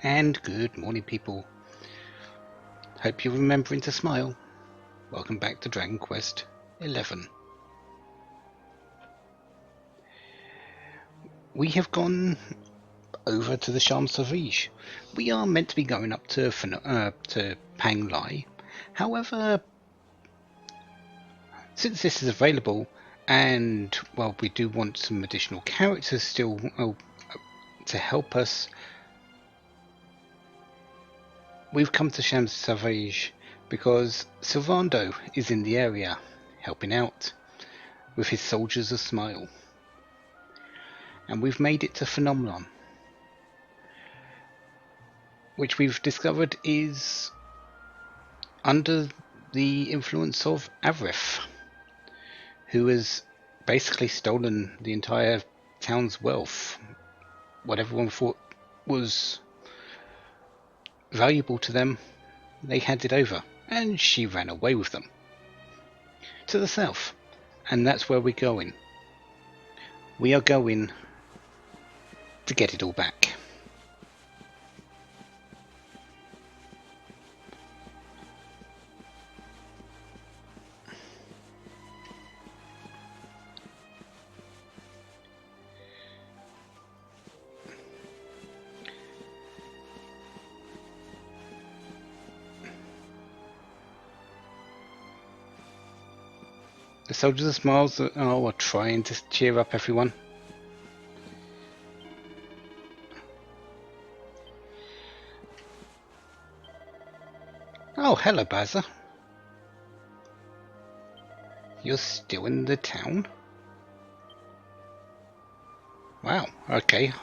And good morning, people. Hope you're remembering to smile. Welcome back to Dragon Quest XI. We have gone over to the Champs-Élysées. We are meant to be going up to Pang Lai. However, since this is available, and well, we do want some additional characters still to help us, we've come to Champs-Élysées because Silvando is in the area, helping out with his soldiers of smile. And we've made it to Phenomenon, which we've discovered is under the influence of Avarvice, who has basically stolen the entire town's wealth. What everyone thought was valuable to them, they handed over, and she ran away with them to the south. And that's where we're going. We are going to get it all back. The soldiers of smiles are trying to cheer up everyone. Oh, hello, Baza. You're still in the town? Wow, okay.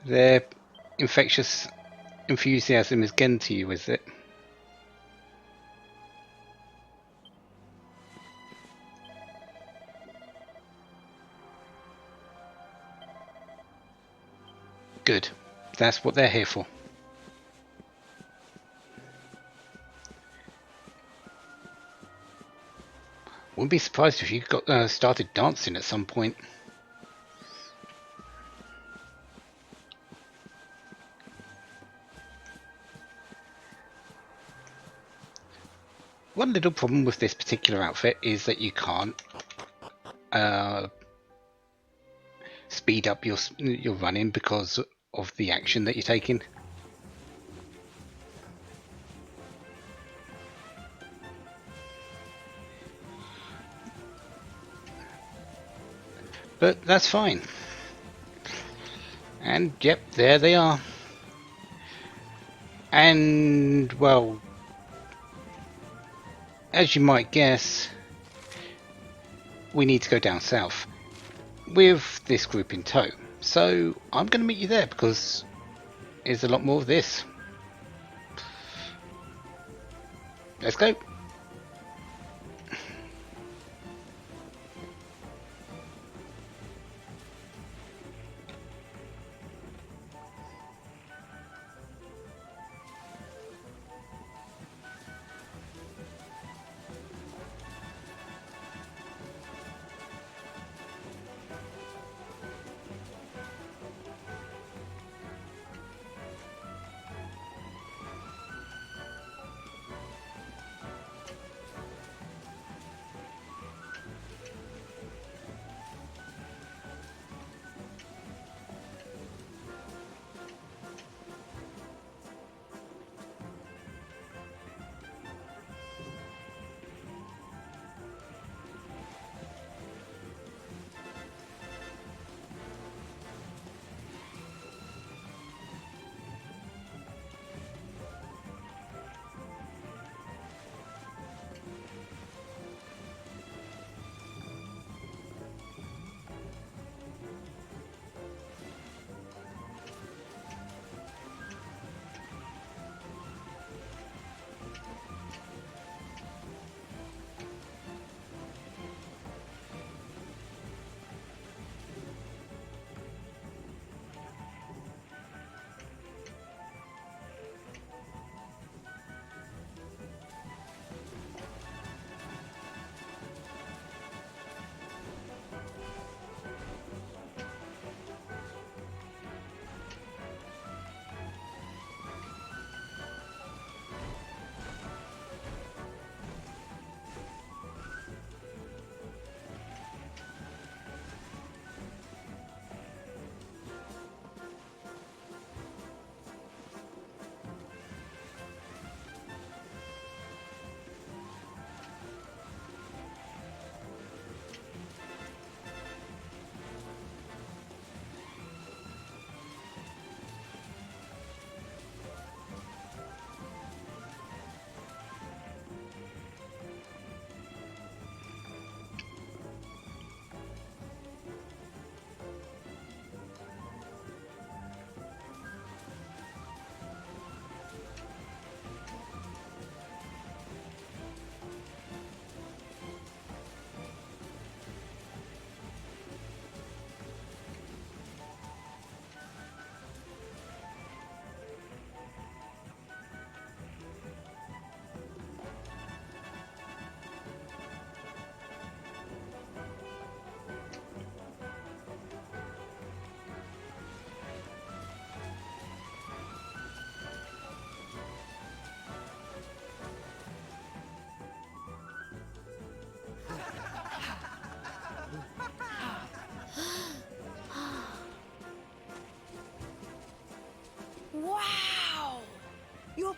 Their infectious enthusiasm is getting to you, is it? Good. That's what they're here for. Wouldn't be surprised if you got started dancing at some point. One little problem with this particular outfit is that you can't speed up your running because of the action that you're taking. But that's fine. And yep, there they are. And well, as you might guess, we need to go down south with this group in tow. So I'm going to meet you there because there's a lot more of this. Let's go.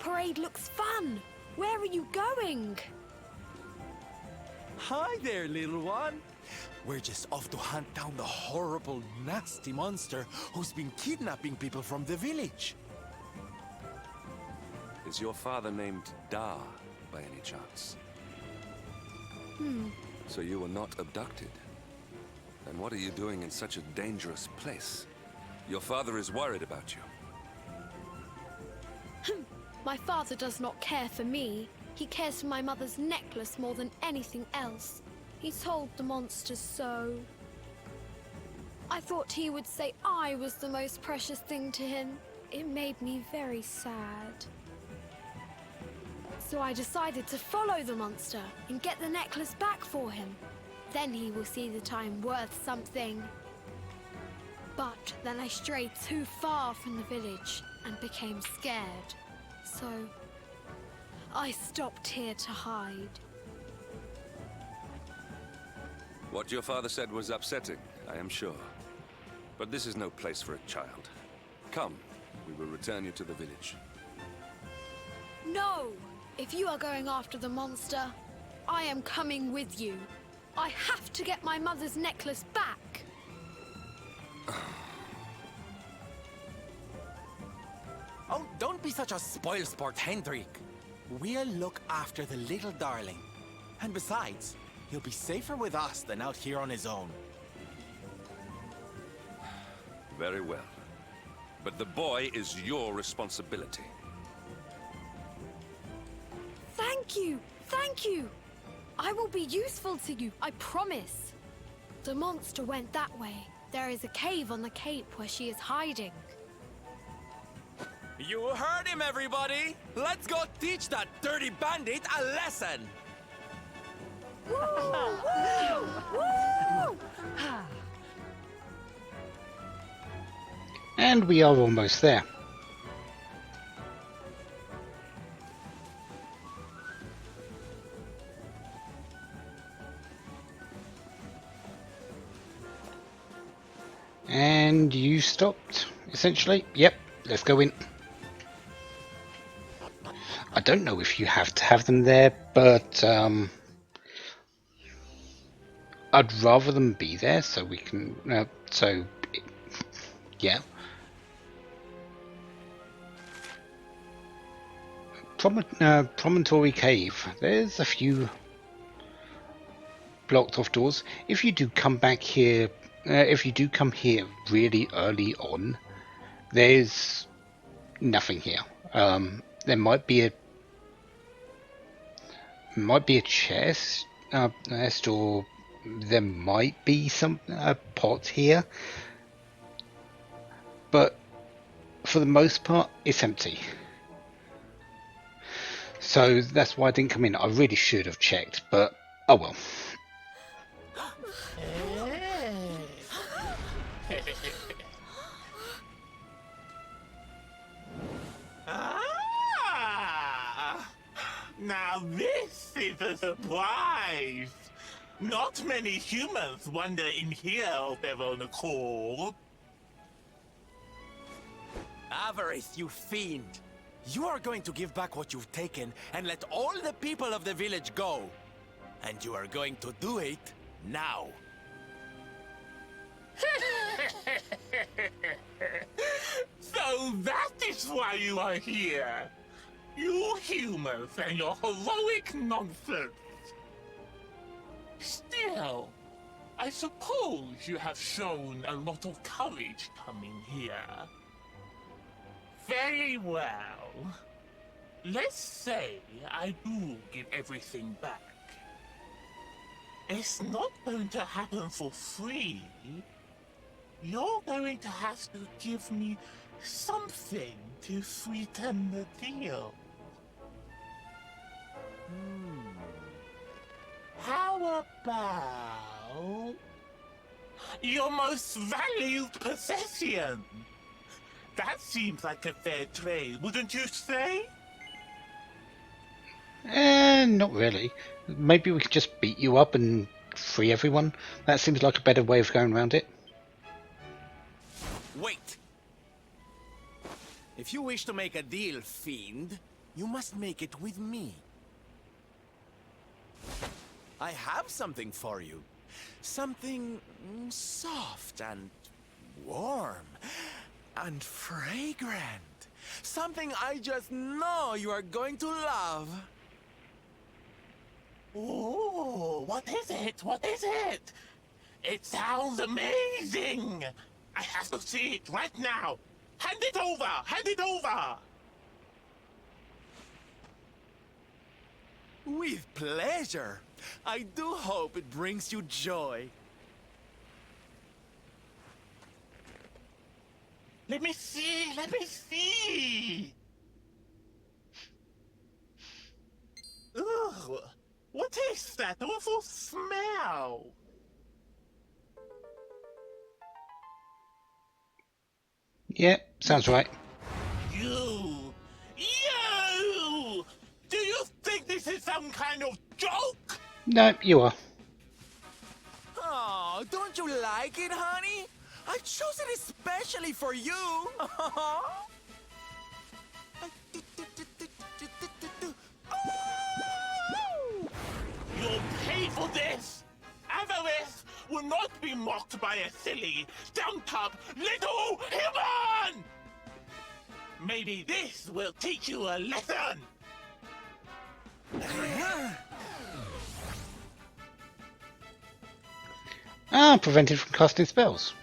parade looks fun. Where are you going? Hi there, little one. We're just off to hunt down the horrible, nasty monster who's been kidnapping people from the village. Is your father named Da, by any chance? So you were not abducted? Then what are you doing in such a dangerous place? Your father is worried about you. My father does not care for me. He cares for my mother's necklace more than anything else. He told the monsters so. I thought he would say I was the most precious thing to him. It made me very sad. So I decided to follow the monster and get the necklace back for him. Then he will see that I'm worth something. But then I strayed too far from the village and became scared. So I stopped here to hide. What your father said was upsetting, I am sure. But this is no place for a child. Come, we will return you to the village. No! If you are going after the monster, I am coming with you. I have to get my mother's necklace back. Oh, don't be such a spoilsport, Hendrik. We'll look after the little darling. And besides, he'll be safer with us than out here on his own. Very well. But the boy is your responsibility. Thank you! Thank you! I will be useful to you, I promise. The monster went that way. There is a cave on the cape where she is hiding. You heard him, everybody! Let's go teach that dirty bandit a lesson! Woo! Woo! Woo! And we are almost there. And you stopped, essentially. Yep, let's go in. I don't know if you have to have them there, but I'd rather them be there so we can, yeah. Promontory Cave. There's a few blocked off doors. If you do come back here, if you do come here really early on, there's nothing here. There might be a chest, or there might be some pot here, but for the most part, it's empty. So that's why I didn't come in. I really should have checked, but oh well. Now this is a surprise! Not many humans wander in here of their own accord. Avarvice, you fiend! You are going to give back what you've taken and let all the people of the village go. And you are going to do it now. So that is why you are here! You humans and your heroic nonsense! Still, I suppose you have shown a lot of courage coming here. Very well. Let's say I do give everything back. It's not going to happen for free. You're going to have to give me something to sweeten the deal. How about your most valued possession? That seems like a fair trade, wouldn't you say? Not really. Maybe we could just beat you up and free everyone. That seems like a better way of going around it. Wait! If you wish to make a deal, fiend, You must make it with me. I have something for you. Something soft and warm and fragrant. Something I just know you are going to love. Oh, what is it? What is it? It sounds amazing! I have to see it right now! Hand it over! Hand it over! With pleasure. I do hope it brings you joy. Let me see! Let me see! Ugh! What is that awful smell? Yeah, sounds right. You! You! Do you think this is some kind of joke? No, you are. Oh, don't you like it, honey? I chose it especially for you. You'll pay for this! Avarvice will not be mocked by a silly, stumped-up little human! Maybe this will teach you a lesson! Ah, prevented from casting spells.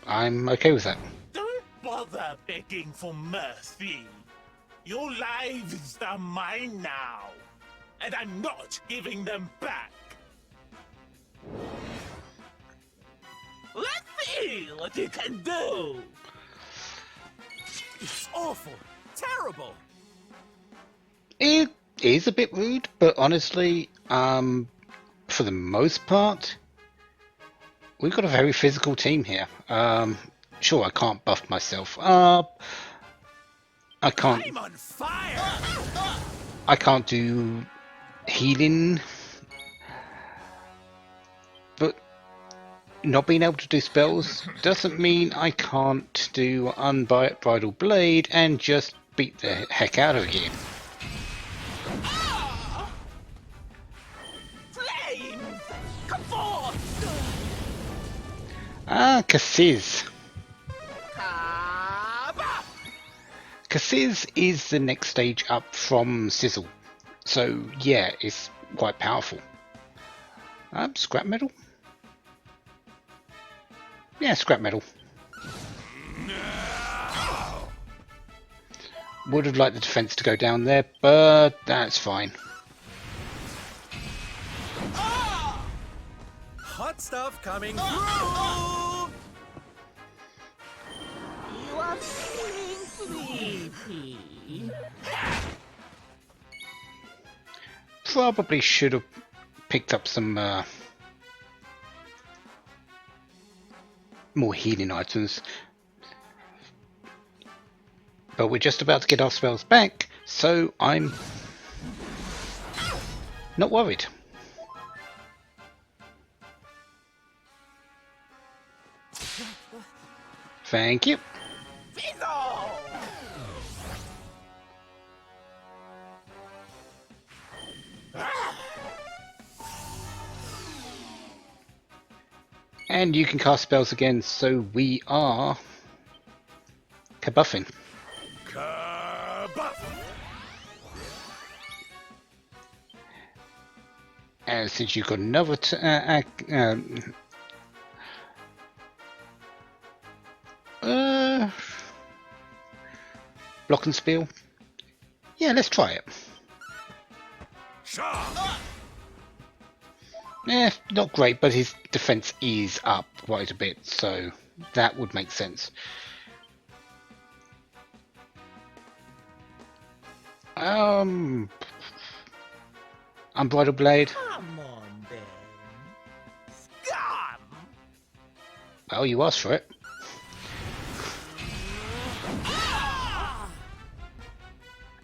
I'm okay with that. Don't bother begging for mercy. Your lives are mine now, and I'm not giving them back. Let's see what you can do. It's awful. Terrible. It is a bit rude, but honestly, for the most part, we've got a very physical team here. Sure, I can't buff myself up. I I'm on fire. can't do healing, but not being able to do spells doesn't mean I can't do Unbridled Blade and just beat the heck out of you. Flames! Come forth! Ah, Cassiz. Kaba! Cassiz is the next stage up from Sizzle. So yeah, it's quite powerful. Scrap metal? Yeah, scrap metal. Would have liked the defense to go down there, but that's fine. Hot stuff coming through. You are feeling sleepy. Probably should have picked up some more healing items. But we're just about to get our spells back, so I'm not worried. Thank you. Fizzle! And you can cast spells again, so we are kabuffing. Kabuff. And since you've got another block and spiel, yeah, let's try it. Not great, but his defense is up quite a bit, so that would make sense. Unbridled Blade. Come on, then. Scum! Well, you asked for it.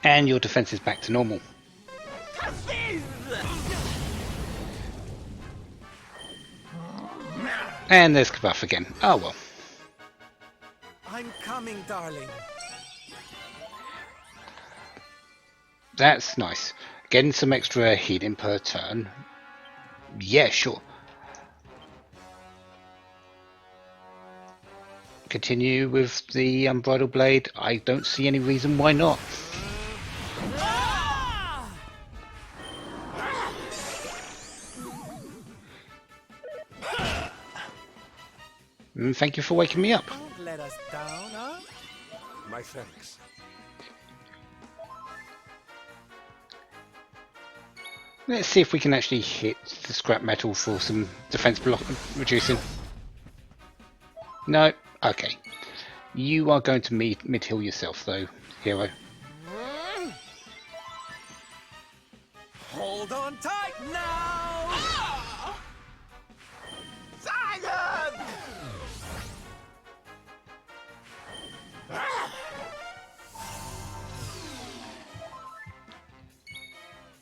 And your defense is back to normal. Fizz! And there's Kabuff again. Oh well. I'm coming, darling. That's nice. Getting some extra healing per turn. Yeah, sure. Continue with the Unbridled Blade. I don't see any reason why not. Thank you for waking me up. Don't let us down, huh? My thanks. Let's see if we can actually hit the scrap metal for some defense block reducing. No? Okay. You are going to mid-heal yourself though, hero. Hold on tight now! Silence!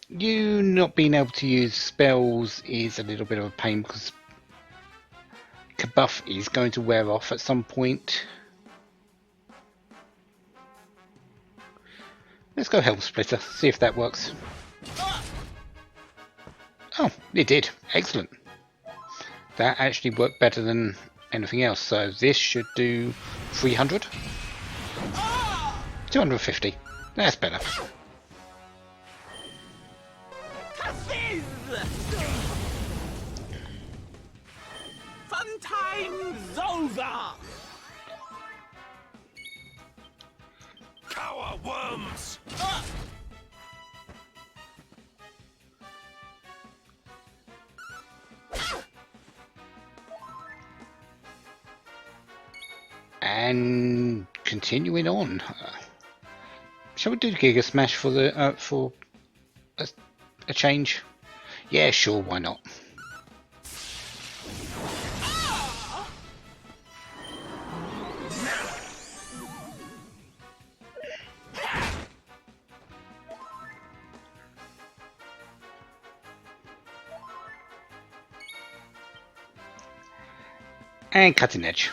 You not being able to use spells is a little bit of a pain because Kabuff is going to wear off at some point. Let's go Helm Splitter, see if that works. Oh, it did. Excellent. That actually worked better than anything else, so this should do 300. 250. That's better. Fun time's over! Cower worms! And continuing on, shall we do Giga Smash for the for a change? Yeah, sure, why not? And cutting edge.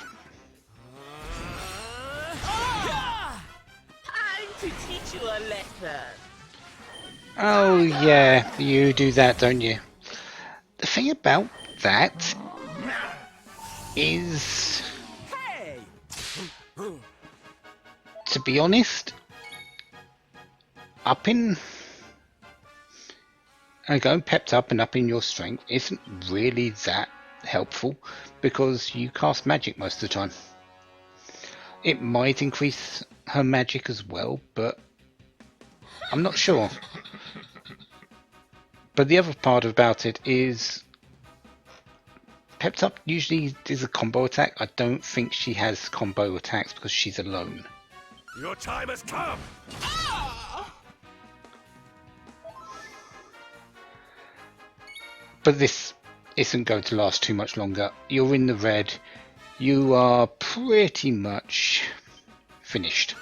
Time to teach you a lesson. Oh yeah, you do that, don't you? The thing about that is, Hey! to be honest, upping and going pepped up and upping your strength isn't really that helpful because you cast magic most of the time. It might increase her magic as well, but I'm not sure. But the other part about it is pepped up usually is a combo attack. I don't think she has combo attacks because she's alone. Your time has come! But this isn't going to last too much longer. You're in the red. You are pretty much finished.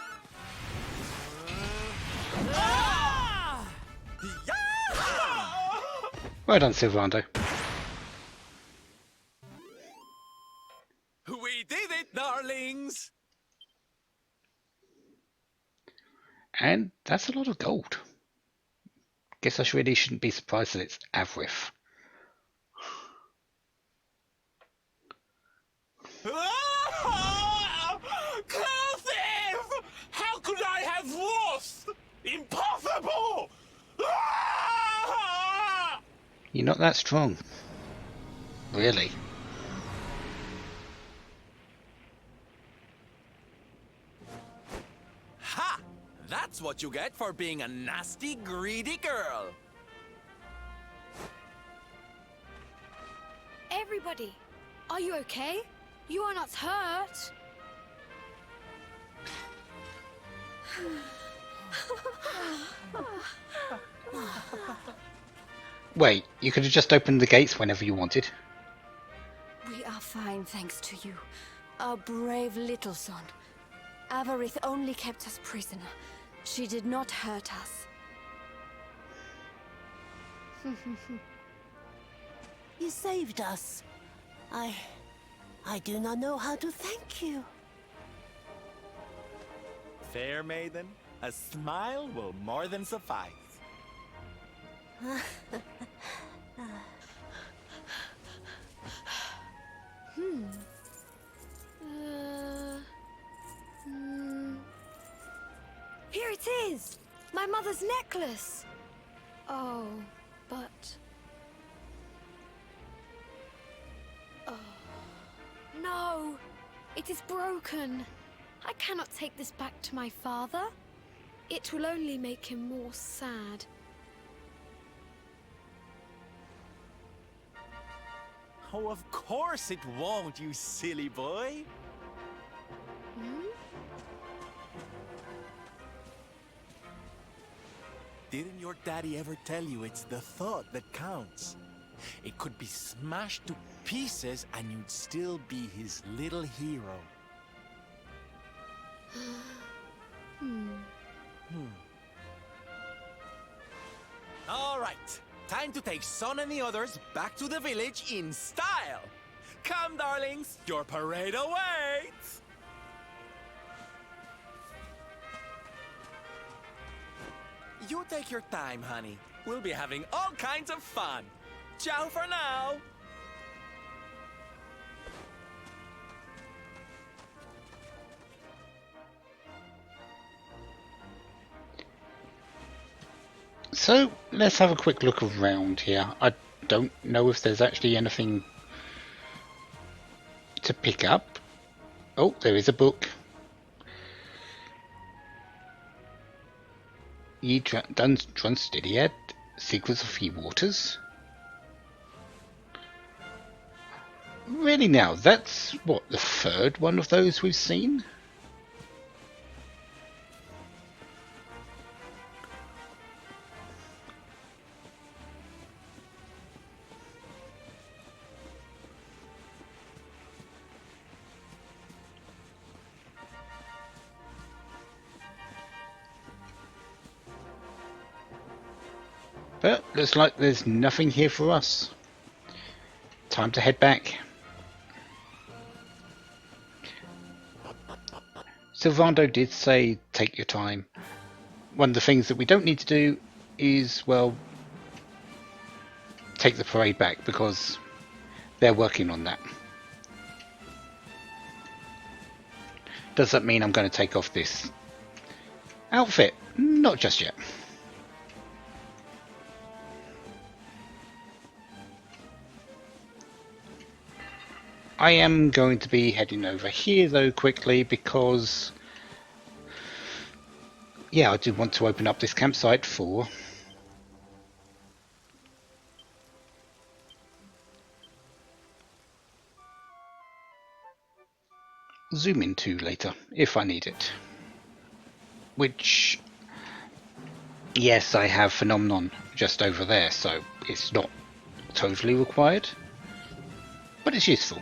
Well done, Silvando. We did it, darlings! And that's a lot of gold. Guess I really shouldn't be surprised that it's Avarvice. Cursive! How could I have lost? Impossible! You're not that strong. Really. Ha! That's what you get for being a nasty, greedy girl. Everybody, are you okay? You are not hurt. Wait, you could have just opened the gates whenever you wanted. We are fine, thanks to you. Our brave little son. Avarith only kept us prisoner. She did not hurt us. You saved us. I do not know how to thank you. Fair maiden, a smile will more than suffice. father's necklace! Oh, but... Oh, no! It is broken. I cannot take this back to my father. It will only make him more sad. Oh, of course it won't, you silly boy. Hmm? Didn't your daddy ever tell you it's the thought that counts? It could be smashed to pieces and you'd still be his little hero. All right, time to take Son and the others back to the village in style. Come, darlings, your parade awaits. You take your time, honey. We'll be having all kinds of fun. Ciao for now. So let's have a quick look around here. I don't know if there's actually anything to pick up. Oh, there is a book. Ye done Drunsteadiad, Secrets of Ye Waters. Really now, that's what, the third one of those we've seen? But looks like there's nothing here for us. Time to head back. Silvando did say take your time. One of the things that we don't need to do is, well, take the parade back because they're working on that. Does that mean I'm going to take off this outfit? Not just yet. I am going to be heading over here though quickly because, yeah, I do want to open up this campsite for zoom into later if I need it. Which, yes, I have Phenomenon just over there, so it's not totally required, but it's useful.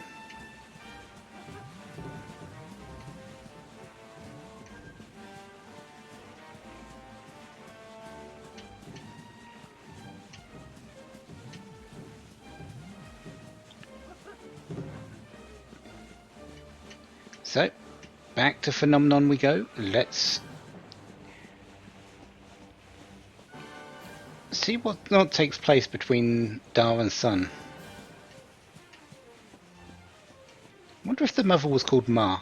So, back to Phenomenon we go. Let's see what takes place between Dar and Sun. Wonder if the mother was called Ma.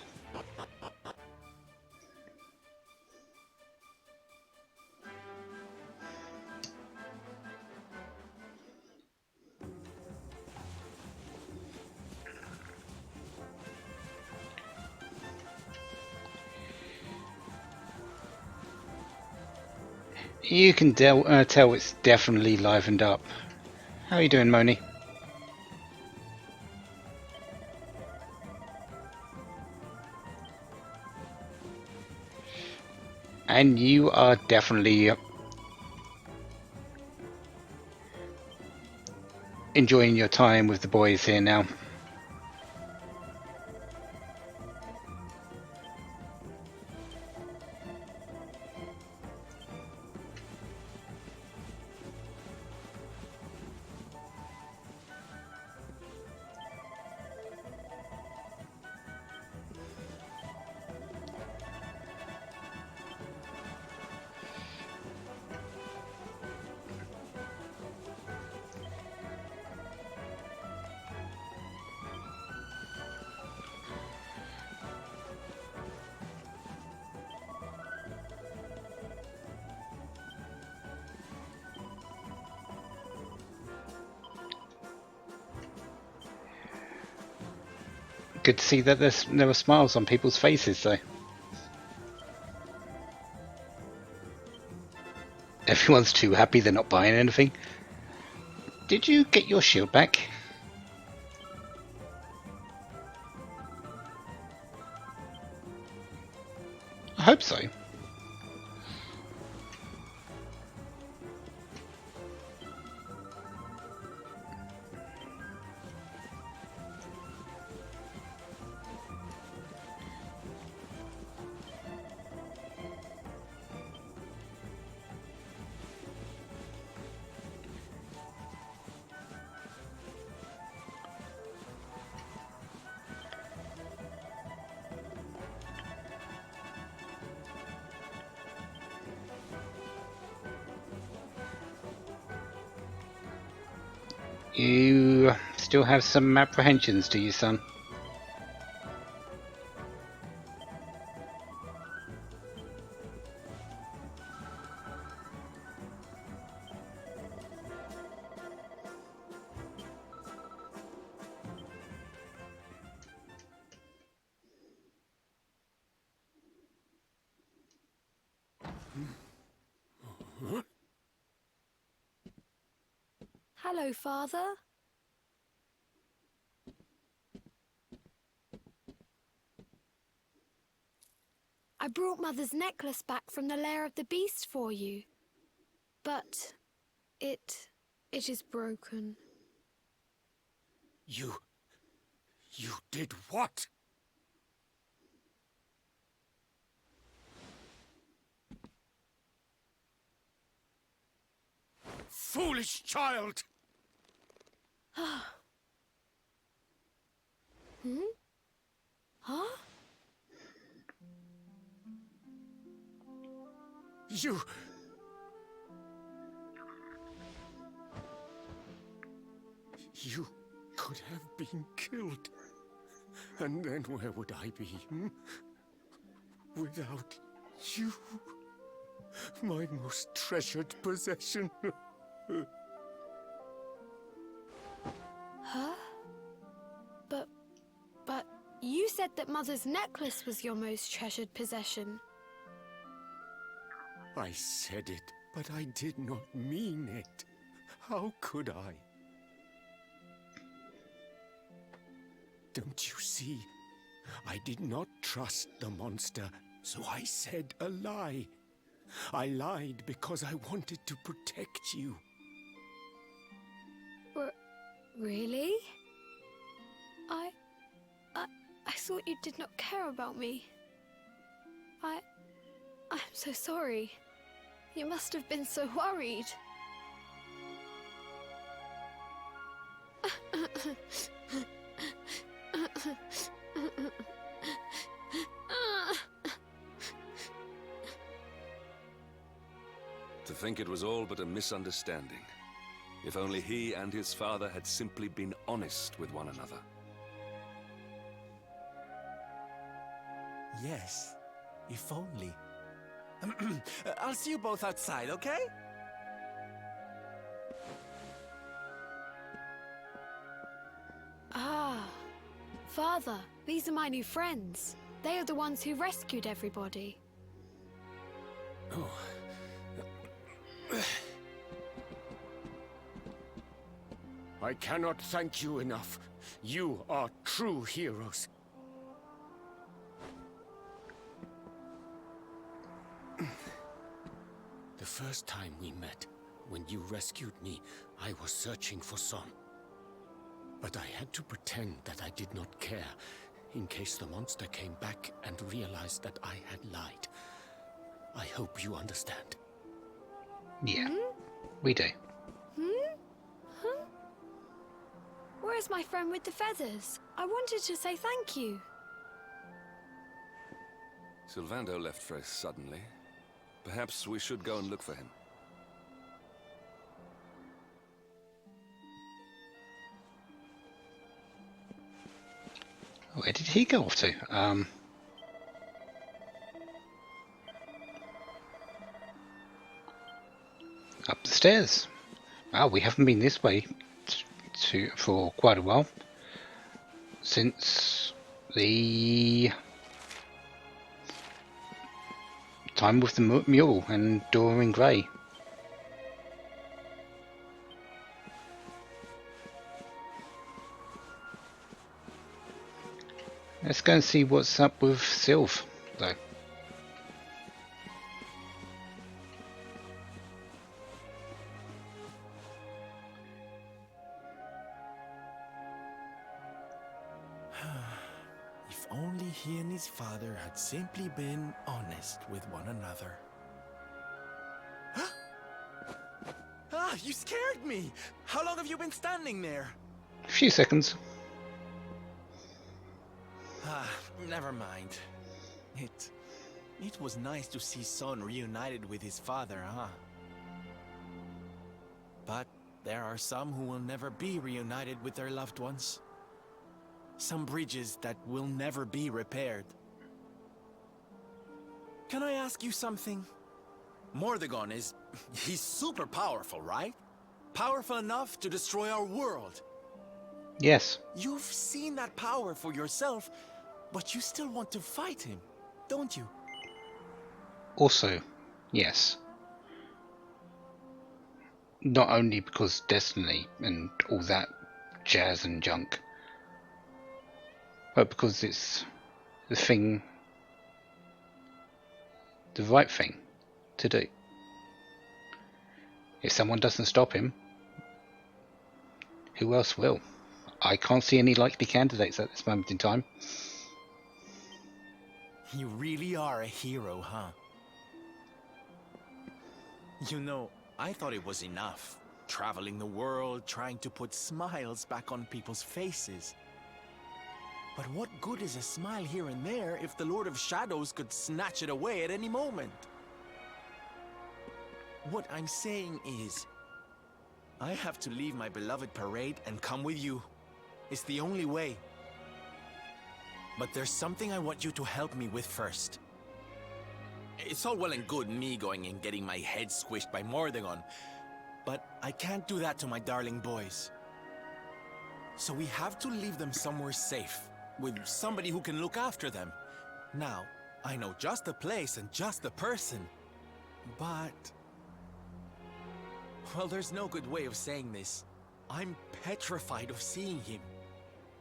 You can tell it's definitely livened up. How are you doing, Moni? And you are definitely enjoying your time with the boys here now. good to see that there are smiles on people's faces, though. Everyone's too happy they're not buying anything. Did you get your shield back? I hope so. You still have some apprehensions, do you, son? Hello, Father. I brought Mother's necklace back from the lair of the beast for you. But it is broken. You did what? Foolish child! Hmm? Huh? You could have been killed. And then where would I be, without you? My most treasured possession. Huh? But you said that Mother's necklace was your most treasured possession. I said it, but I did not mean it. How could I? Don't you see? I did not trust the monster, so I said a lie. I lied because I wanted to protect you. Really? I thought you did not care about me. I'm so sorry. You must have been so worried. To think it was all but a misunderstanding. If only he and his father had simply been honest with one another. Yes, if only. I'll see you both outside, okay? Ah, Father, these are my new friends. They are the ones who rescued everybody. Oh. I cannot thank you enough. You are true heroes. The first time we met, when you rescued me, I was searching for Son. But I had to pretend that I did not care, in case the monster came back and realized that I had lied. I hope you understand. Yeah, we do. Huh? Where's my friend with the feathers? I wanted to say thank you. Sylvando left very suddenly. Perhaps we should go and look for him. Where did he go off to? Up the stairs. Wow, we haven't been this way for quite a while. Since the time with the mule and Dorian Gray. Let's go and see what's up with Sylve, though. If only he and his father had simply been honest with one another. Ah, you scared me! How long have you been standing there? A few seconds. Ah, never mind. It was nice to see Son reunited with his father, huh? But there are some who will never be reunited with their loved ones. Some bridges that will never be repaired. Can I ask you something? Mordegon he's super powerful, right? Powerful enough to destroy our world. Yes. You've seen that power for yourself, but you still want to fight him, don't you? Also, yes. Not only because destiny and all that jazz and junk, but because it's the right thing to do. If someone doesn't stop him, who else will? I can't see any likely candidates at this moment in time. You really are a hero, huh? You know, I thought it was enough. Traveling the world, trying to put smiles back on people's faces. But what good is a smile here and there if the Lord of Shadows could snatch it away at any moment? What I'm saying is, I have to leave my beloved parade and come with you. It's the only way. But there's something I want you to help me with first. It's all well and good me going and getting my head squished by Mordegon, but I can't do that to my darling boys. So we have to leave them somewhere safe, with somebody who can look after them. Now, I know just the place and just the person, but... well, there's no good way of saying this. I'm petrified of seeing him.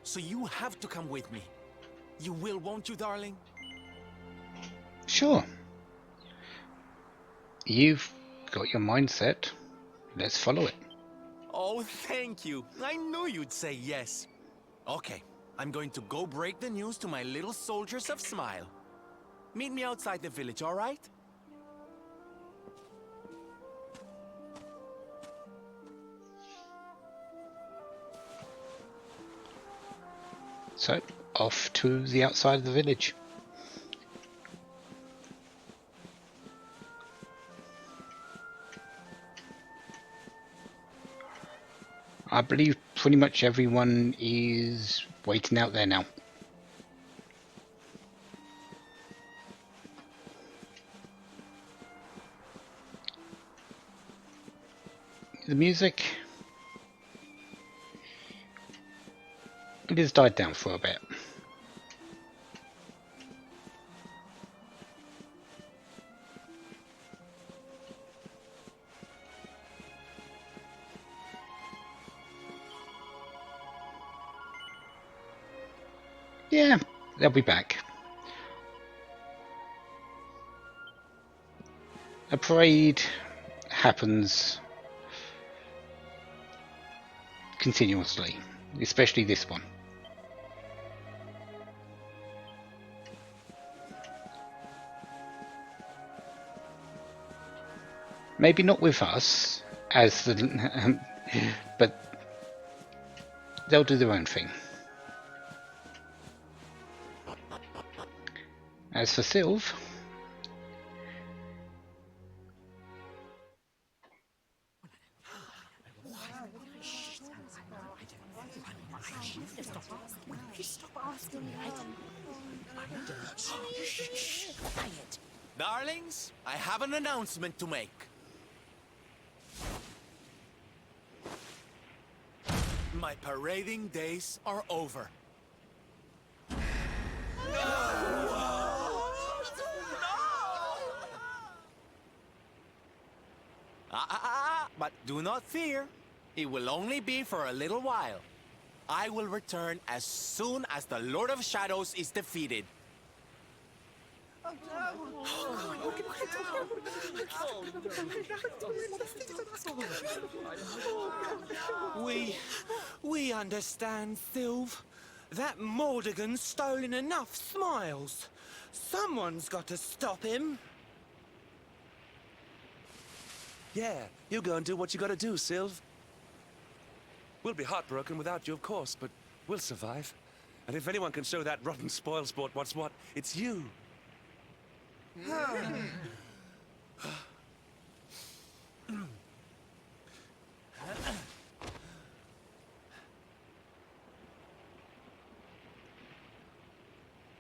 So you have to come with me. You will, won't you, darling? Sure. You've got your mindset. Let's follow it. Oh, thank you. I knew you'd say yes. Okay, I'm going to go break the news to my little soldiers of Smile. Meet me outside the village, all right? So, off to the outside of the village. I believe pretty much everyone is waiting out there now. The music, it has died down for a bit. Yeah, they'll be back. A parade happens continuously, especially this one. Maybe not with us, as the, but they'll do their own thing. As for Sylve, Darlings, I have an announcement to make. My parading days are over. Do not fear. It will only be for a little while. I will return as soon as the Lord of Shadows is defeated. We understand, Sylve. That Mordegon's stolen enough smiles. Someone's got to stop him. Yeah, you go and do what you gotta do, Sylve. We'll be heartbroken without you, of course, but we'll survive. And if anyone can show that rotten spoilsport what's what, it's you.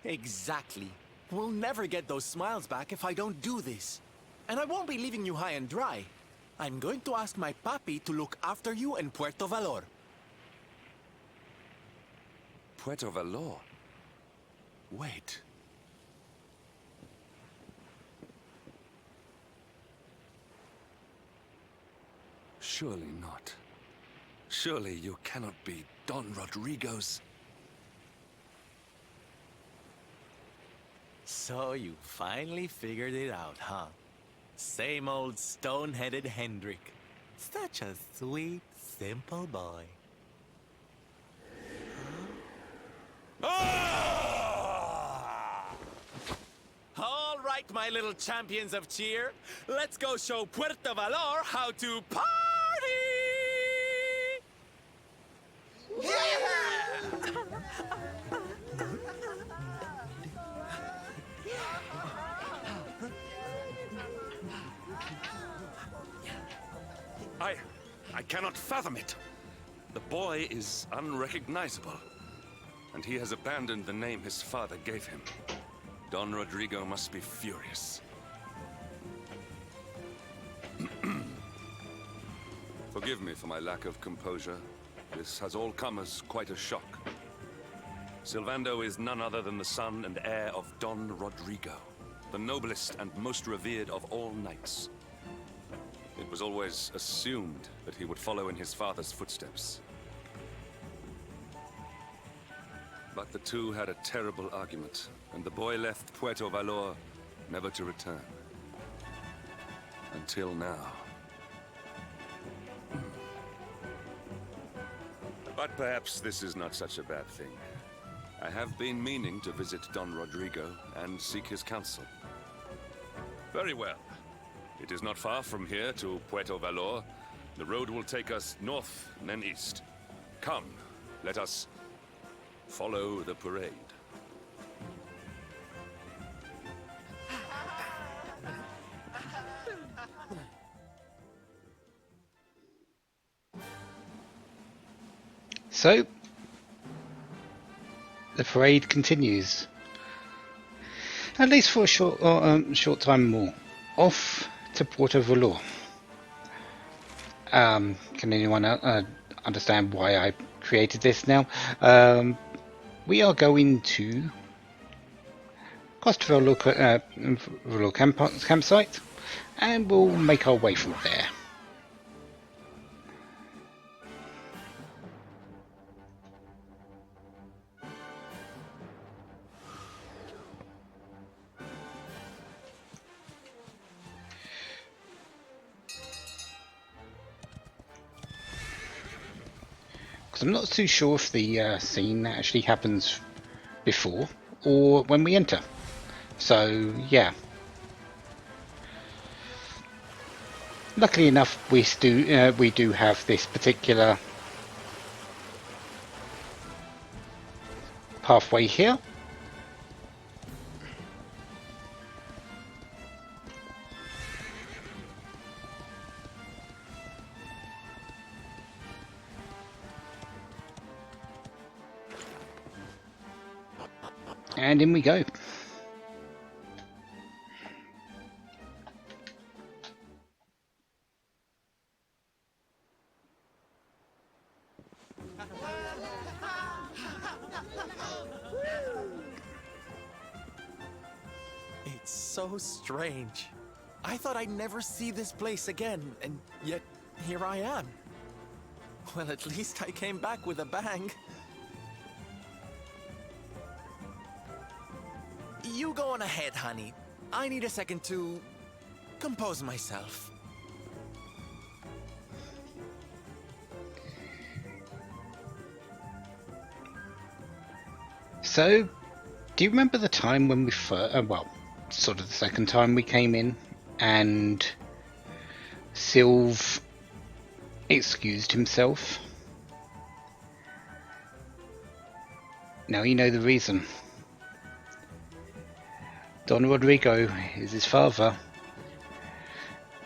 Exactly. We'll never get those smiles back if I don't do this. And I won't be leaving you high and dry. I'm going to ask my papi to look after you in Puerto Valor. Puerto Valor? Wait. Surely not. Surely you cannot be Don Rodrigo's... So you finally figured it out, huh? Same old stone-headed Hendrik. Such a sweet, simple boy. Ah! All right, my little champions of cheer. Let's go show Puerto Valor how to party! I cannot fathom it. The boy is unrecognizable, and he has abandoned the name his father gave him. Don Rodrigo must be furious. Forgive me for my lack of composure. This has all come as quite a shock. Sylvando is none other than the son and heir of Don Rodrigo, the noblest and most revered of all knights. It was always assumed that he would follow in his father's footsteps. But the two had a terrible argument, and the boy left Puerto Valor, never to return. Until now. But perhaps this is not such a bad thing. I have been meaning to visit Don Rodrigo and seek his counsel. Very well. It is not far from here to Puerto Valor. The road will take us north and then east. Come, let us follow the parade. So, the parade continues. At least for a short time more. Off to Puerto Valor. Can anyone understand why I created this now? We are going to Costa Valor campsite, and we'll make our way from there. I'm not too sure if the scene actually happens before or when we enter. So yeah. Luckily enough, we do have this particular pathway here. And in we go. It's so strange. I thought I'd never see this place again, and yet here I am. Well, at least I came back with a bang. You go on ahead, honey. I need a second to compose myself. So, do you remember the time when we well, sort of the second time we came in, and Sylv excused himself? Now you know the reason. Don Rodrigo is his father,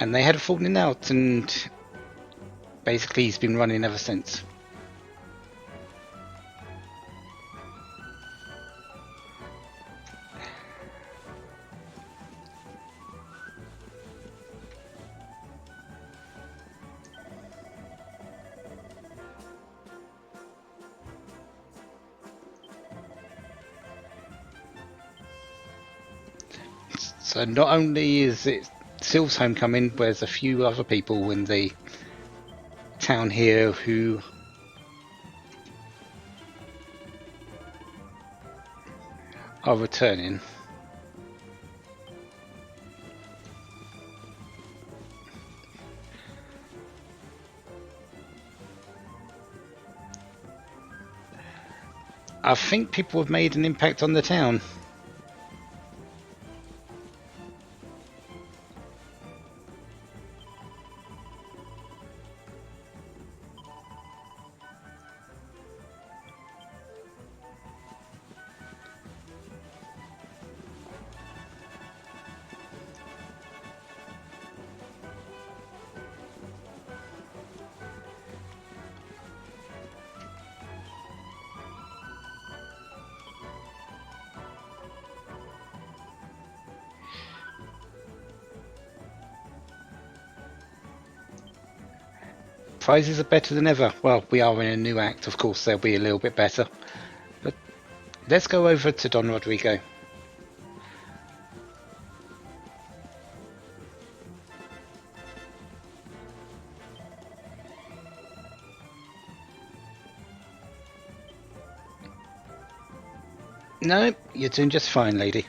and they had a falling out, and basically he's been running ever since. So not only is it Sylv's homecoming, but there's a few other people in the town here who are returning. I think people have made an impact on the town. Prizes are better than ever. Well, we are in a new act, of course they'll be a little bit better. But let's go over to Don Rodrigo. No, you're doing just fine, lady.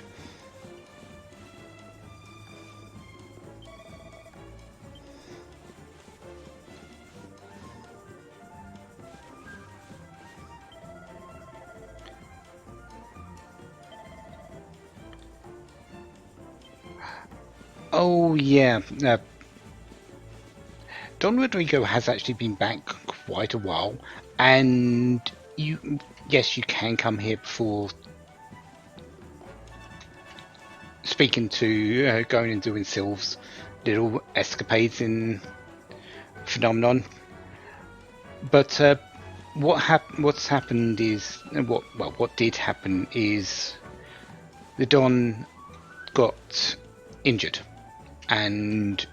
Oh yeah, Don Rodrigo has actually been back quite a while, and yes, you can come here before speaking to going and doing Sylv's little escapades in Phenomenon. But what's happened is what did happen is the Don got injured, and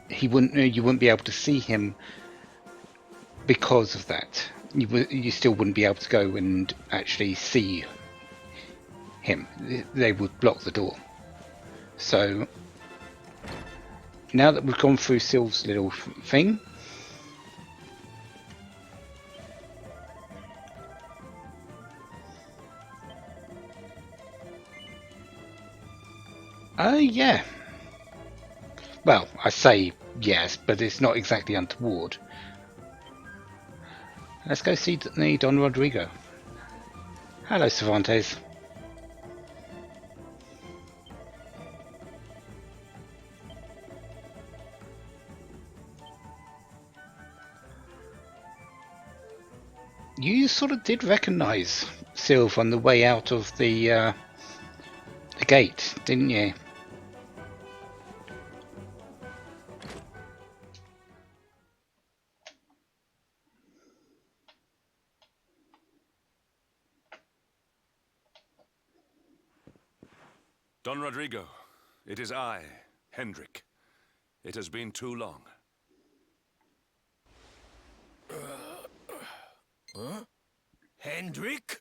you wouldn't be able to see him because of that. You still wouldn't be able to go and actually see him. They would block the door. So now that we've gone through Sylv's little thing, yeah. Well, I say yes, but it's not exactly untoward. Let's go see Don Rodrigo. Hello, Cervantes. You sort of did recognise Sylv on the way out of the gate, didn't you? Don Rodrigo, it is I, Hendrik. It has been too long. Huh? Hendrik?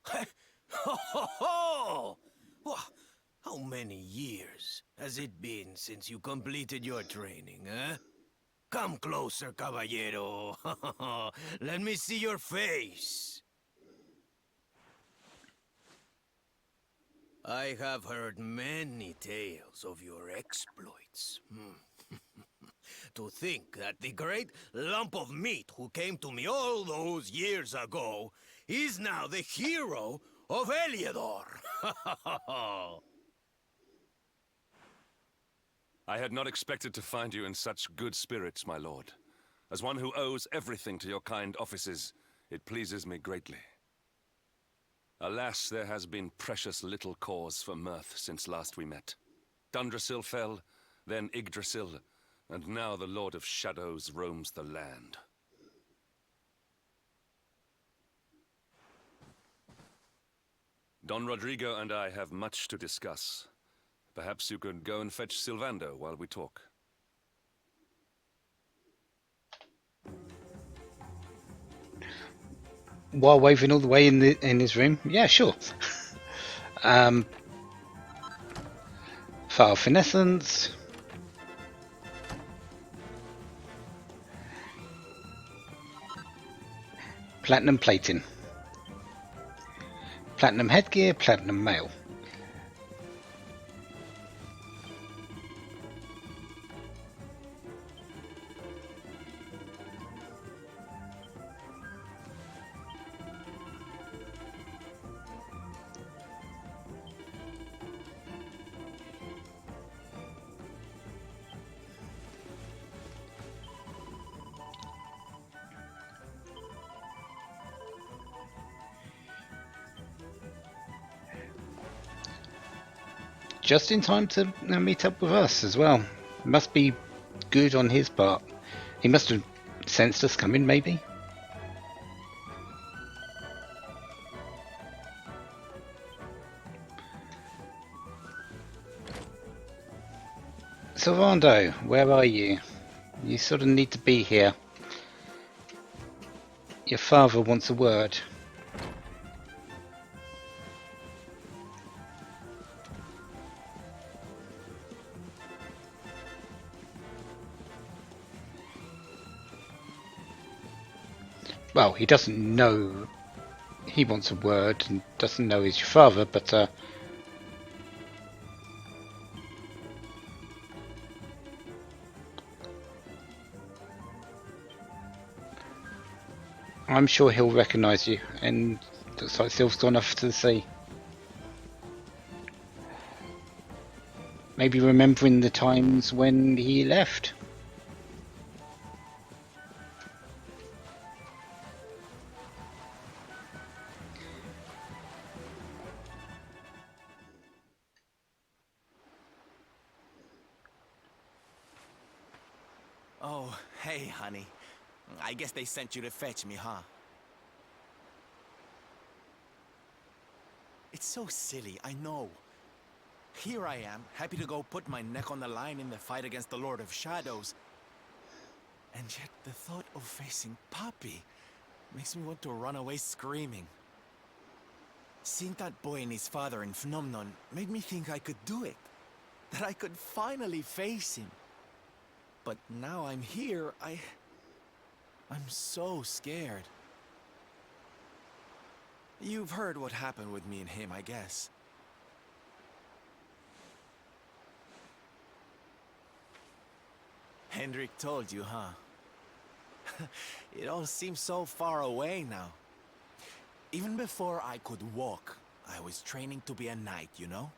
Ho ho ho! How many years has it been since you completed your training, huh? Come closer, caballero. Let me see your face. I have heard many tales of your exploits. To think that the great lump of meat who came to me all those years ago is now the hero of Heliodor. I had not expected to find you in such good spirits, my lord. As one who owes everything to your kind offices, it pleases me greatly. Alas, there has been precious little cause for mirth since last we met. Dundrasil fell, then Yggdrasil, and now the Lord of Shadows roams the land. Don Rodrigo and I have much to discuss. Perhaps you could go and fetch Sylvando while we talk. While waving all the way in his room? Yeah, sure. File finessence. Platinum plating. Platinum headgear, platinum mail. Just in time to meet up with us as well. Must be good on his part. He must have sensed us coming, maybe. Sylvando, where are you? You sort of need to be here. Your father wants a word. Well, he doesn't know he wants a word and doesn't know he's your father, but I'm sure he'll recognise you, and looks like Sylph's gone off to the sea. Maybe remembering the times when he left. Oh, hey, honey. I guess they sent you to fetch me, huh? It's so silly, I know. Here I am, happy to go put my neck on the line in the fight against the Lord of Shadows. And yet the thought of facing Papi makes me want to run away screaming. Seeing that boy and his father in Phenomenon made me think I could do it. That I could finally face him. But now I'm here, I'm so scared. You've heard what happened with me and him, I guess. Hendrik told you, huh? It all seems so far away now. Even before I could walk, I was training to be a knight, you know?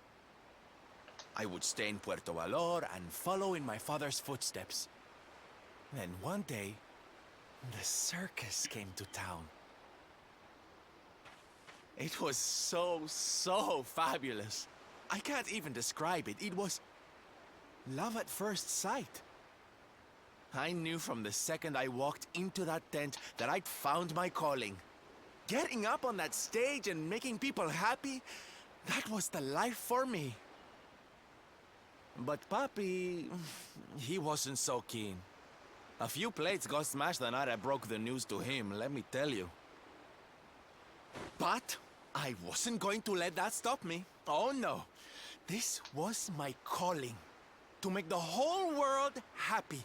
I would stay in Puerto Valor and follow in my father's footsteps. Then one day, the circus came to town. It was so fabulous. I can't even describe it. It was love at first sight. I knew from the second I walked into that tent that I'd found my calling. Getting up on that stage and making people happy, that was the life for me. But Papi, he wasn't so keen. A few plates got smashed the night I broke the news to him, let me tell you. But I wasn't going to let that stop me. Oh no. This was my calling. To make the whole world happy.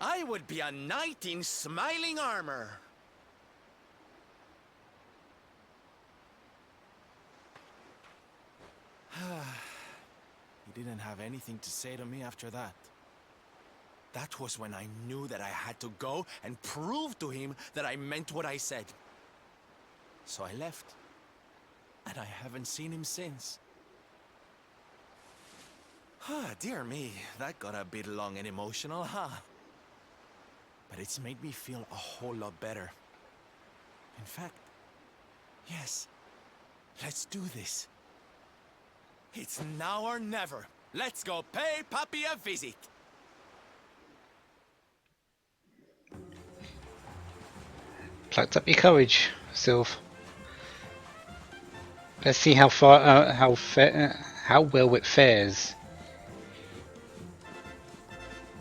I would be a knight in smiling armor. He didn't have anything to say to me after that. That was when I knew that I had to go and prove to him that I meant what I said. So I left. And I haven't seen him since. Dear me, that got a bit long and emotional, huh? But it's made me feel a whole lot better. In fact, yes, let's do this. It's now or never. Let's go pay Papi a visit. Plucked up your courage, Sylv. Let's see how far, how well it fares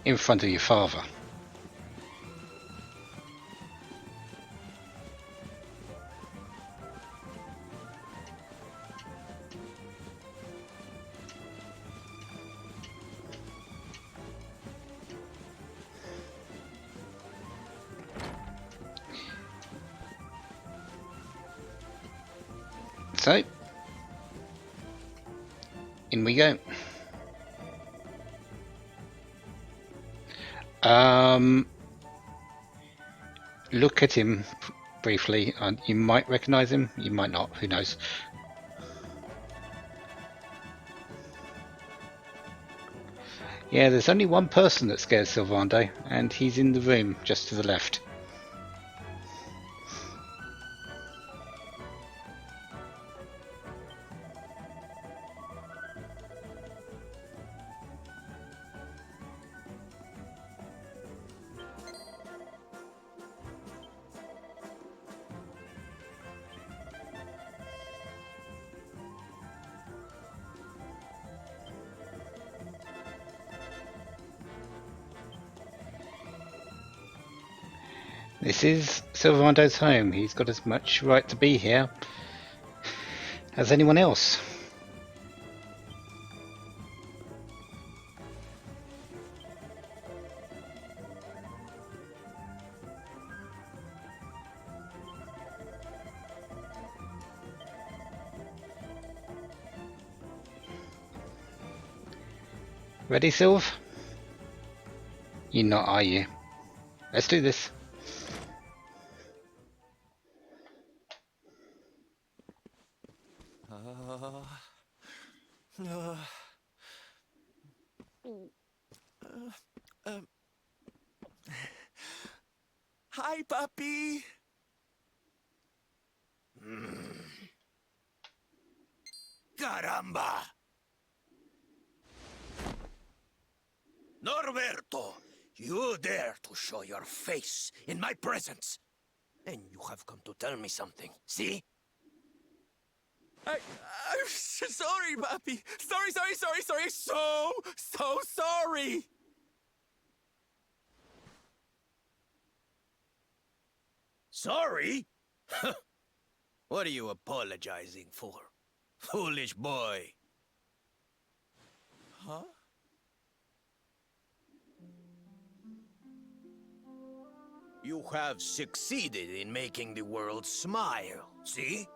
in front of your father. So, in we go. Look at him briefly. You might recognize him, you might not, who knows. Yeah, there's only one person that scares Sylvando, and he's in the room just to the left. This is Sylvando's home. He's got as much right to be here as anyone else. Ready, Sylv? You're not, are you? Let's do this. Hi, Papi. Caramba! Norberto, you dare to show your face in my presence. And you have come to tell me something, see? I'm sorry, Papi. Sorry. So sorry. Sorry? What are you apologizing for? Foolish boy. Huh? You have succeeded in making the world smile, see?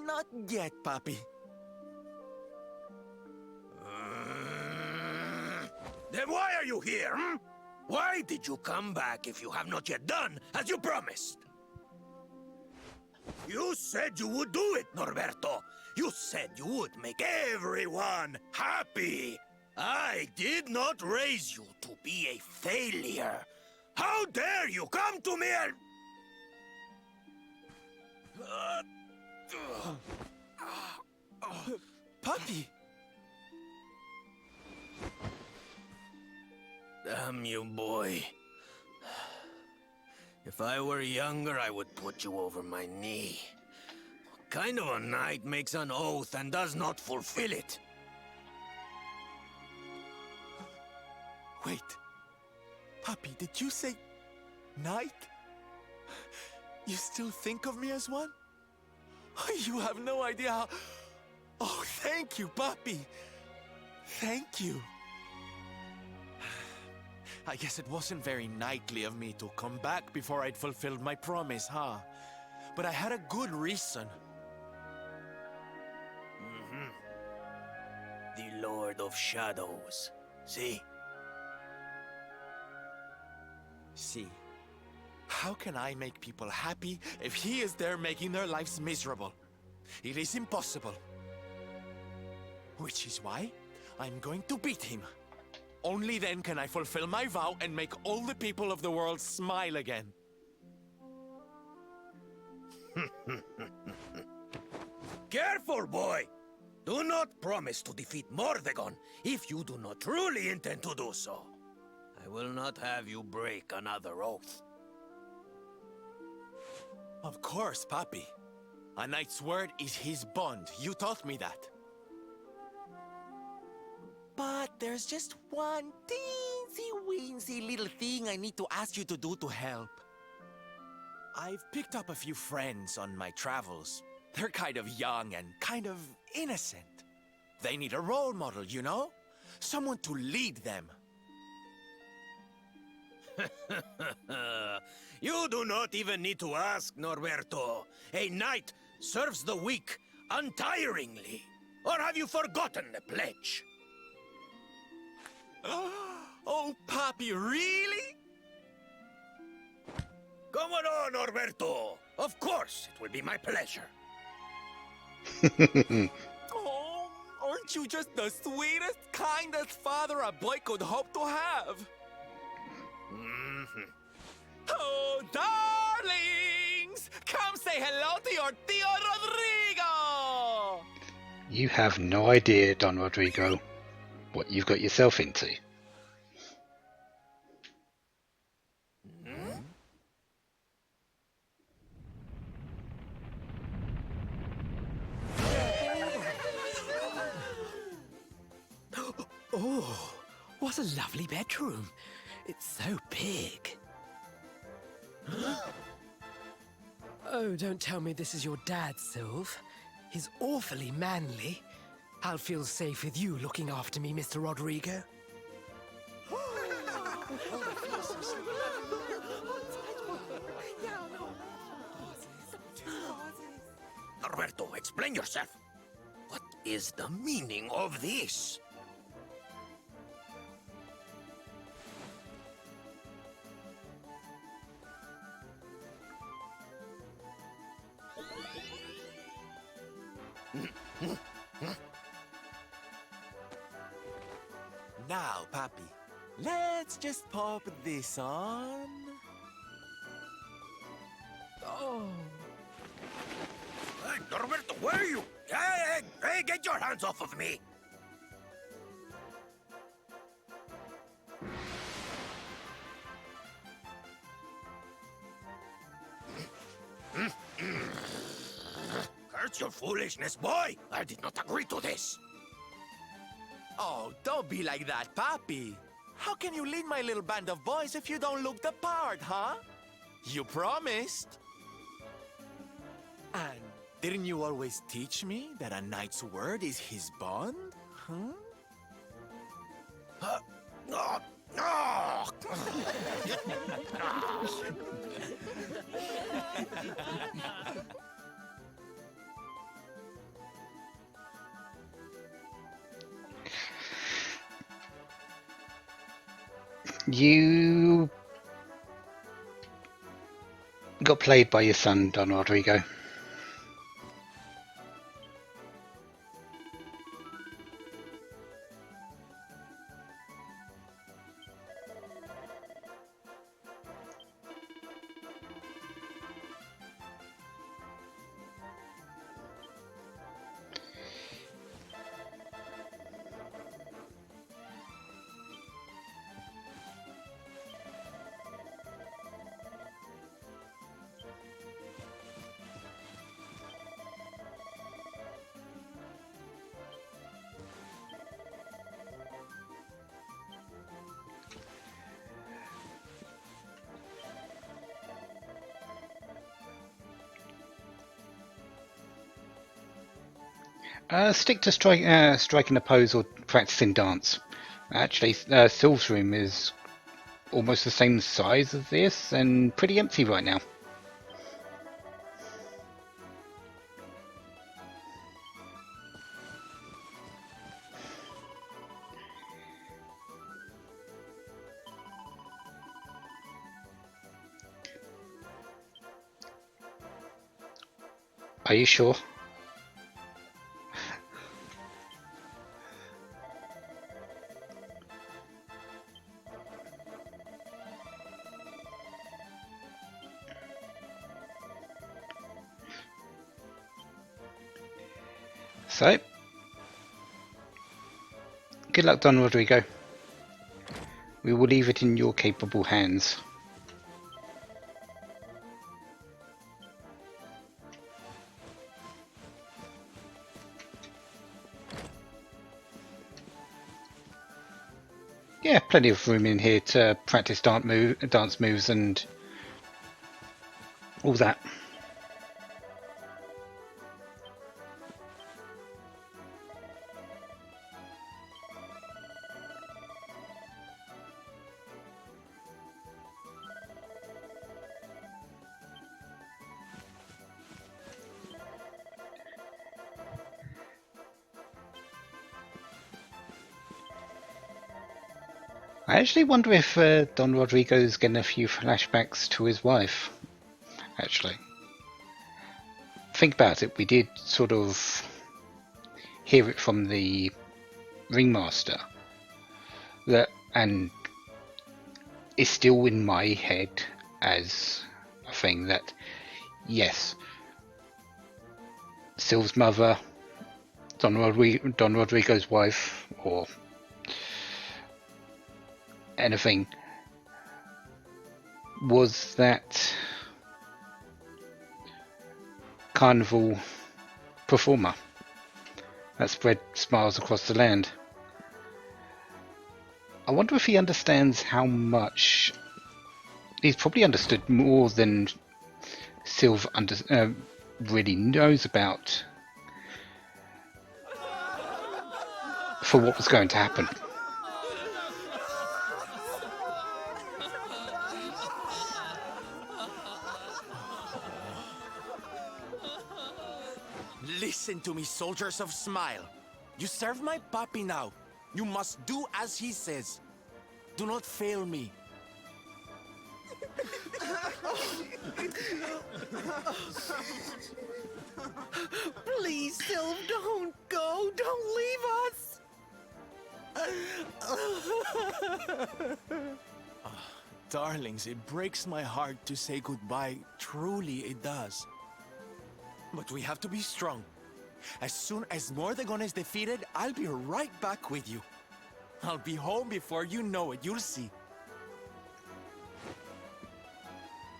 Not yet, Papi. Then why are you here, hmm? Why did you come back if you have not yet done as you promised? You said you would do it, Norberto. You said you would make everyone happy. I did not raise you to be a failure. How dare you come to me and... Papi! Damn you, boy. If I were younger, I would put you over my knee. What kind of a knight makes an oath and does not fulfill it? Wait. Papi, did you say... knight? You still think of me as one? You have no idea how... Oh, thank you, Papi. Thank you. I guess it wasn't very knightly of me to come back before I'd fulfilled my promise, huh? But I had a good reason. The Lord of Shadows. See? See, how can I make people happy if he is there making their lives miserable? It is impossible. Which is why I'm going to beat him. Only then can I fulfill my vow and make all the people of the world smile again. Careful, boy! Do not promise to defeat Mordegon if you do not truly intend to do so. I will not have you break another oath. Of course, Papi. A knight's word is his bond. You taught me that. But there's just one teensy-weensy little thing I need to ask you to do to help. I've picked up a few friends on my travels. They're kind of young and kind of innocent. They need a role model, you know? Someone to lead them. You do not even need to ask, Norberto. A knight serves the weak untiringly. Or have you forgotten the pledge? Oh, Papi, really? Come on, Norberto. Of course, it will be my pleasure. Oh, aren't you just the sweetest, kindest father a boy could hope to have? Oh, darlings! Come say hello to your Tio Rodrigo! You have no idea, Don Rodrigo, what you've got yourself into. Oh, what a lovely bedroom. It's so big. Oh, don't tell me this is your dad, Sylve. He's awfully manly. I'll feel safe with you looking after me, Mr. Rodrigo. Norberto, explain yourself. What is the meaning of this? Now, Papi, let's just pop this on. Oh. Hey, Norberto, where are you? Hey, get your hands off of me! Curse your foolishness, boy! I did not agree to this! Oh, don't be like that, Papi. How can you lead my little band of boys if you don't look the part, huh? You promised. And didn't you always teach me that a knight's word is his bond? Huh? No! No! You got played by your son, Don Rodrigo. Stick to striking a pose or practicing dance. Actually, Sylve's room is almost the same size as this and pretty empty right now. Are you sure? So, good luck, Don Rodrigo. We will leave it in your capable hands. Yeah, plenty of room in here to practice dance moves and all that. I actually wonder if Don Rodrigo's getting a few flashbacks to his wife. Actually, think about it. We did sort of hear it from the ringmaster, and it's still in my head as a thing that yes, Sylve's mother, Don Rodrigo's wife, or anything, was that carnival performer that spread smiles across the land. I wonder if he understands how much. He's probably understood more than Sylve really knows about for what was going to happen. Listen to me, soldiers of Smile. You serve my puppy now. You must do as he says. Do not fail me. Please, Sylve, don't go. Don't leave us. Darlings, it breaks my heart to say goodbye. Truly, it does. But we have to be strong. As soon as Mordegon is defeated, I'll be right back with you. I'll be home before you know it. You'll see.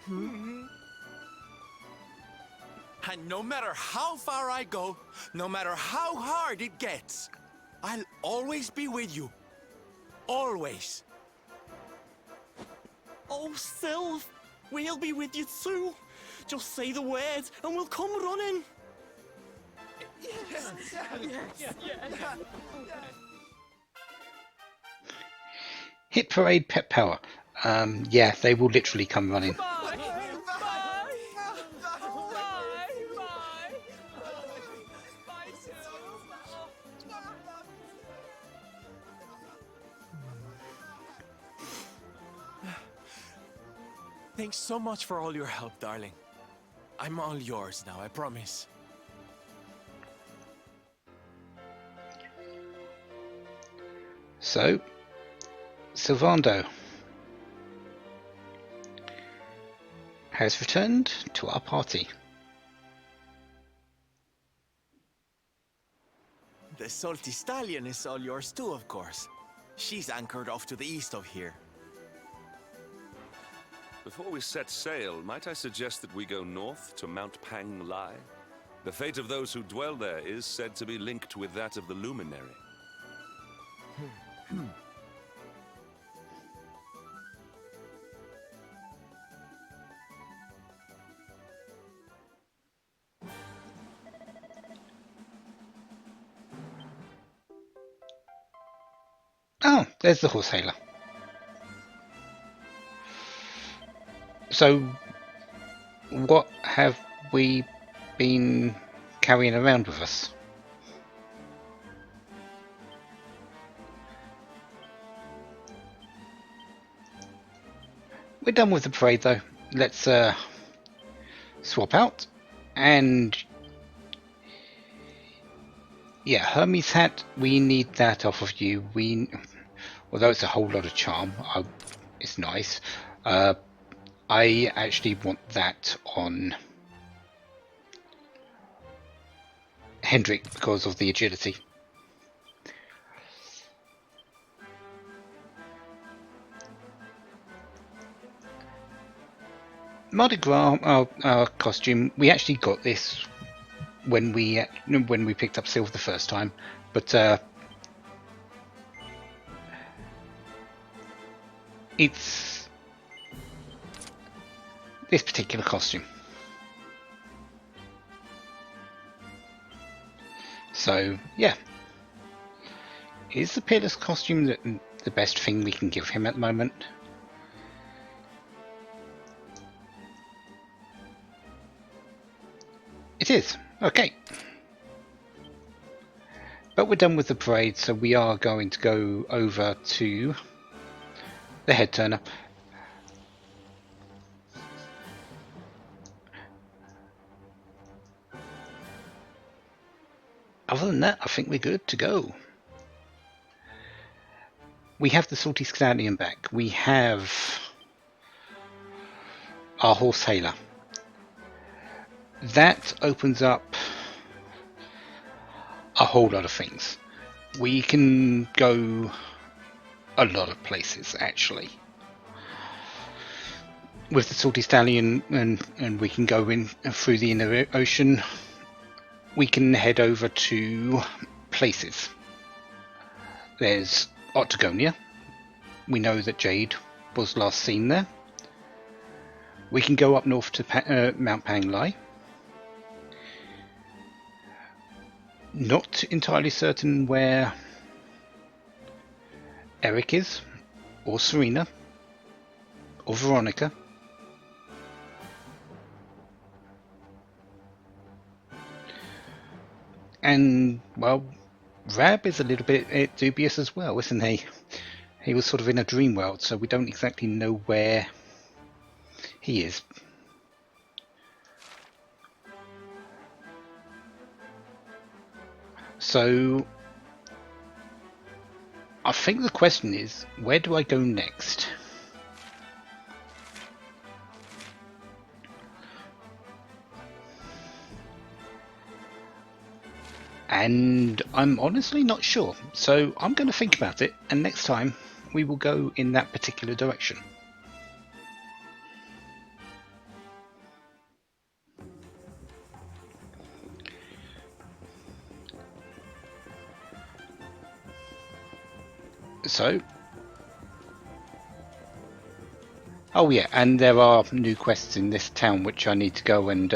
And no matter how far I go, no matter how hard it gets, I'll always be with you. Always. Oh, Sylve, we'll be with you too. Just say the word and we'll come running. Hit Parade Pet Power. Yeah, they will literally come running. Thanks so much for all your help, darling. I'm all yours now, I promise. So, Sylvando has returned to our party. The salty stallion is all yours too, of course. She's anchored off to the east of here. Before we set sail, might I suggest that we go north to Mount Pang Lai? The fate of those who dwell there is said to be linked with that of the Luminary. Oh, there's the horse hailer. So, what have we been carrying around with us? We're done with the parade though. Let's swap out. And yeah, Hermes hat, we need that off of you. Although it's a whole lot of charm, it's nice. I actually want that on Hendrik because of the agility. Mardi Gras, our costume, we actually got this when we picked up Silver the first time, but it's this particular costume. So yeah, is the Peerless costume the best thing we can give him at the moment? It is. Okay. But we're done with the parade, so we are going to go over to the head turner. Other than that, I think we're good to go. We have the Salty Stallion back. We have our horse hailer. That opens up a whole lot of things. We can go a lot of places actually with the Salty Stallion, and we can go in through the inner ocean. We can head over to places. There's Octagonia. We know that Jade was last seen there. We can go up north to Mount Panglai. Not entirely certain where Eric is, or Serena, or Veronica. And, well, Rab is a little bit dubious as well, isn't he? He was sort of in a dream world, so we don't exactly know where he is. So I think the question is, where do I go next? And I'm honestly not sure, so I'm going to think about it, and next time we will go in that particular direction. So, oh yeah, and there are new quests in this town which I need to go and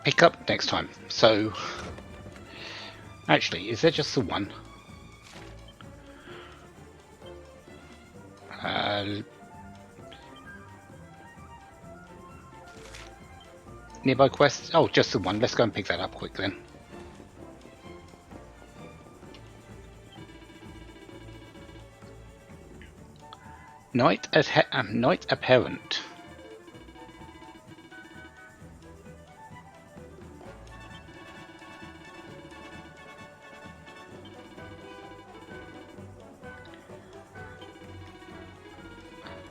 pick up next time. So, actually, is there just the one? Nearby quests? Oh, just the one. Let's go and pick that up quick then. Knight Apparent.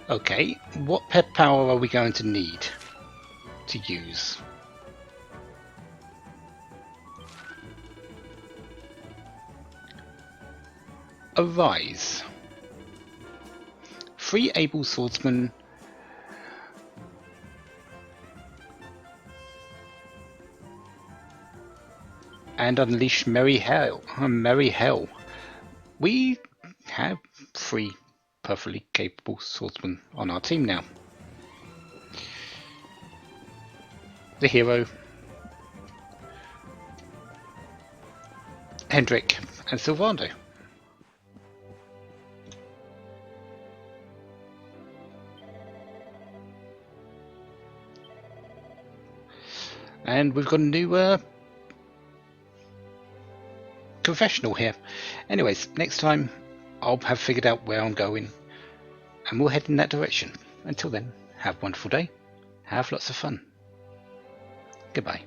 Okay, what pet power are we going to need to use? Arise. 3 able swordsmen and unleash merry hell. We have 3 perfectly capable swordsmen on our team now. The hero, Hendrik and Sylvando. And we've got a new confessional here. Anyways, next time I'll have figured out where I'm going and we'll head in that direction. Until then, have a wonderful day, have lots of fun. Goodbye.